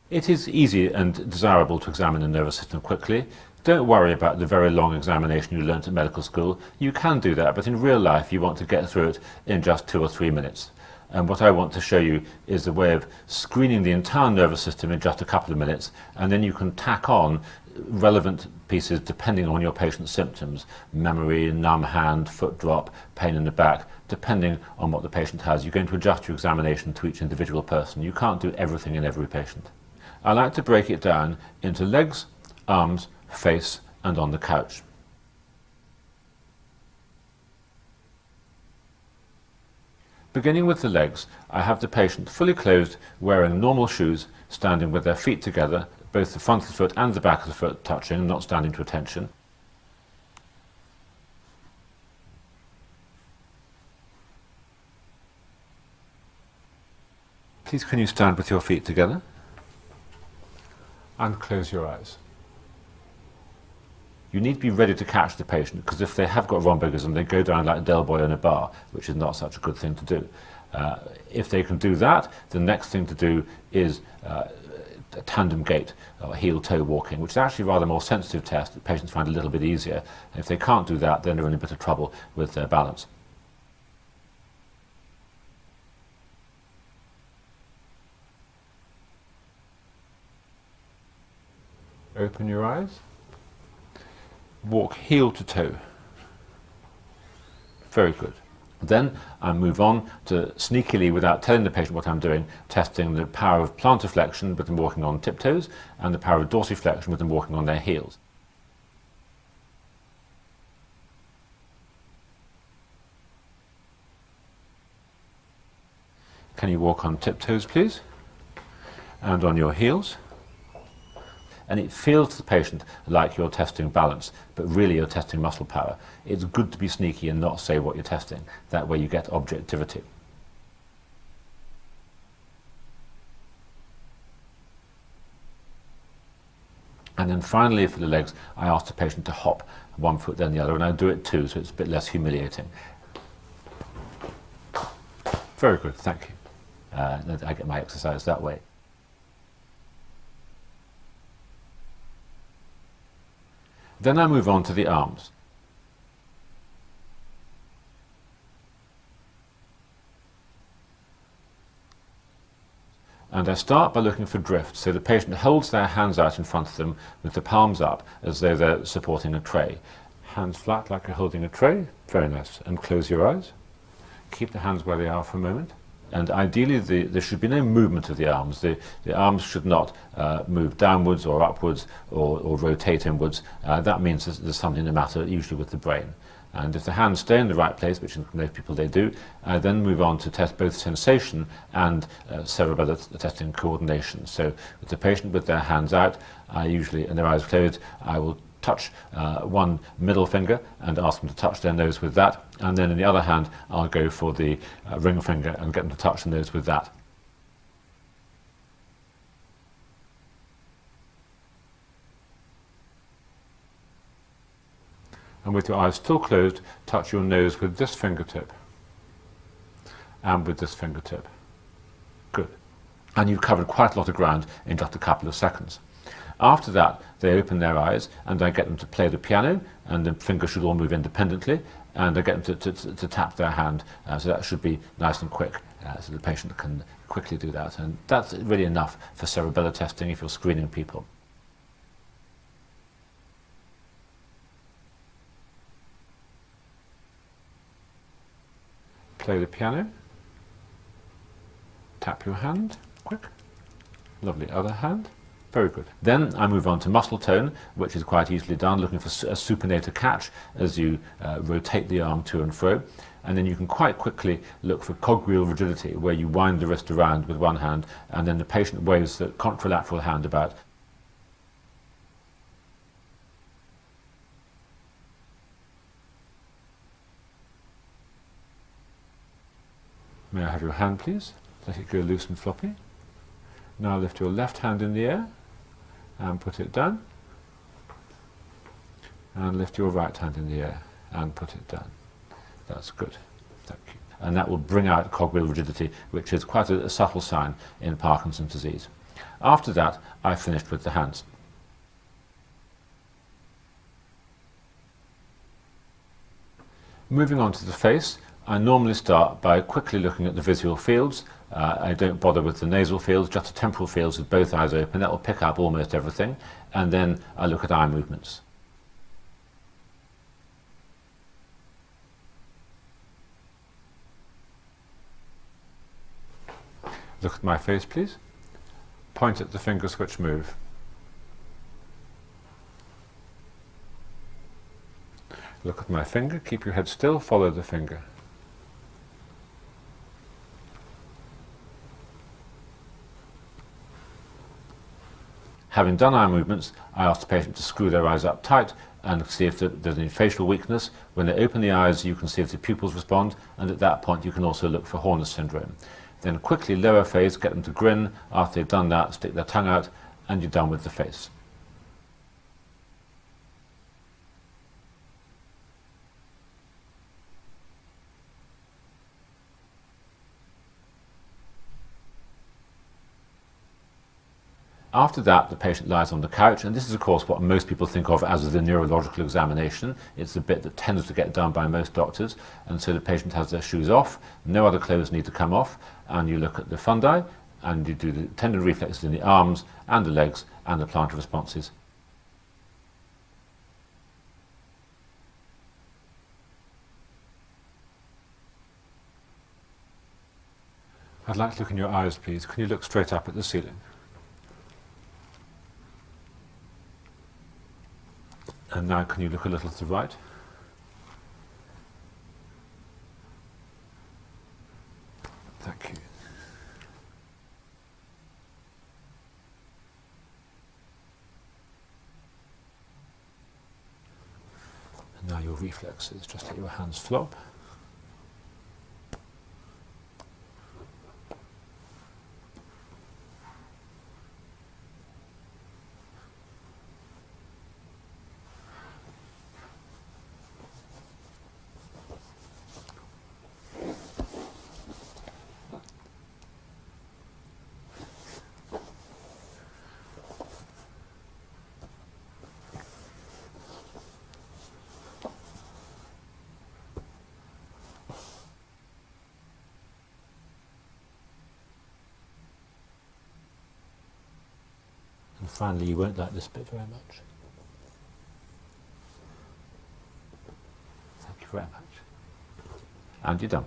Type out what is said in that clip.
It is easy and desirable to examine the nervous system quickly. Don't worry about the very long examination you learnt at medical school. You can do that, but in real life you want to get through it in just 2 or 3 minutes. And what I want to show you is a way of screening the entire nervous system in just a couple of minutes, and then you can tack on relevant pieces depending on your patient's symptoms: memory, numb hand, foot drop, pain in the back. Depending on what the patient has, you're going to adjust your examination to each individual person. You can't do everything in every patient. I like to break it down into legs, arms, face, and on the couch. Beginning with the legs, I have the patient fully clothed, wearing normal shoes, standing with their feet together, both the front of the foot and the back of the foot touching, not standing to attention. Please can you stand with your feet together and close your eyes. You need to be ready to catch the patient, because if they have got Rombergism, they go down like a Del Boy in a bar, which is not such a good thing to do. If they can do that, the next thing to do is a tandem gait, or heel-toe walking, which is actually a rather more sensitive test that patients find a little bit easier. If they can't do that, then they're in a bit of trouble with their balance. Open your eyes. Walk heel to toe. Very good. Then I move on to sneakily, without telling the patient what I'm doing, testing the power of plantar flexion with them walking on tiptoes, and the power of dorsiflexion with them walking on their heels. Can you walk on tiptoes, please? And on your heels? And it feels to the patient like you're testing balance, but really you're testing muscle power. It's good to be sneaky and not say what you're testing. That way you get objectivity. And then finally, for the legs, I ask the patient to hop one foot then the other, and I do it too, so it's a bit less humiliating. Very good, thank you. I get my exercise that way. Then I move on to the arms. And I start by looking for drift, so the patient holds their hands out in front of them with the palms up as though they're supporting a tray. Hands flat like you're holding a tray, very nice. And close your eyes. Keep the hands where they are for a moment. And ideally there should be no movement of the arms. The arms should not move downwards or upwards or rotate inwards. That means there's something the matter, usually with the brain. And if the hands stay in the right place, which in most people they do, I then move on to test both sensation and cerebellar testing coordination. So with the patient with their hands out, I usually, and their eyes closed, I will touch one middle finger and ask them to touch their nose with that, and then in the other hand I'll go for the ring finger and get them to touch the nose with that. And with your eyes still closed, touch your nose with this fingertip and with this fingertip. Good. And you've covered quite a lot of ground in just a couple of seconds. After that, they open their eyes, and I get them to play the piano, and the fingers should all move independently, and I get them to tap their hand, so that should be nice and quick, so the patient can quickly do that. And that's really enough for cerebellar testing if you're screening people. Play the piano, tap your hand, quick, lovely, other hand. Very good. Then I move on to muscle tone, which is quite easily done, looking for a supinator catch as you rotate the arm to and fro. And then you can quite quickly look for cogwheel rigidity, where you wind the wrist around with one hand, and then the patient waves the contralateral hand about. May I have your hand, please? Let it go loose and floppy. Now lift your left hand in the air and put it down, and lift your right hand in the air and put it down. That's good, thank you. And that will bring out cogwheel rigidity, which is quite a subtle sign in Parkinson's disease. After that, I finished with the hands. Moving on to the face, I normally start by quickly looking at the visual fields. I don't bother with the nasal fields, just the temporal fields with both eyes open. That will pick up almost everything. And then I look at eye movements. Look at my face, please. Point at the fingers which move. Look at my finger, keep your head still, follow the finger. Having done eye movements, I ask the patient to screw their eyes up tight and see if there's any facial weakness. When they open the eyes, you can see if the pupils respond, and at that point you can also look for Horner's syndrome. Then quickly lower face, get them to grin. After they've done that, stick their tongue out, and you're done with the face. After that, the patient lies on the couch, and this is of course what most people think of as the neurological examination. It's the bit that tends to get done by most doctors, and so the patient has their shoes off, no other clothes need to come off, and you look at the fundi, and you do the tendon reflexes in the arms and the legs and the plantar responses. I'd like to look in your eyes, please. Can you look straight up at the ceiling? And now can you look a little to the right? Thank you. And now your reflexes, just let your hands flop. And finally, you won't like this bit very much. Thank you very much. And you're done.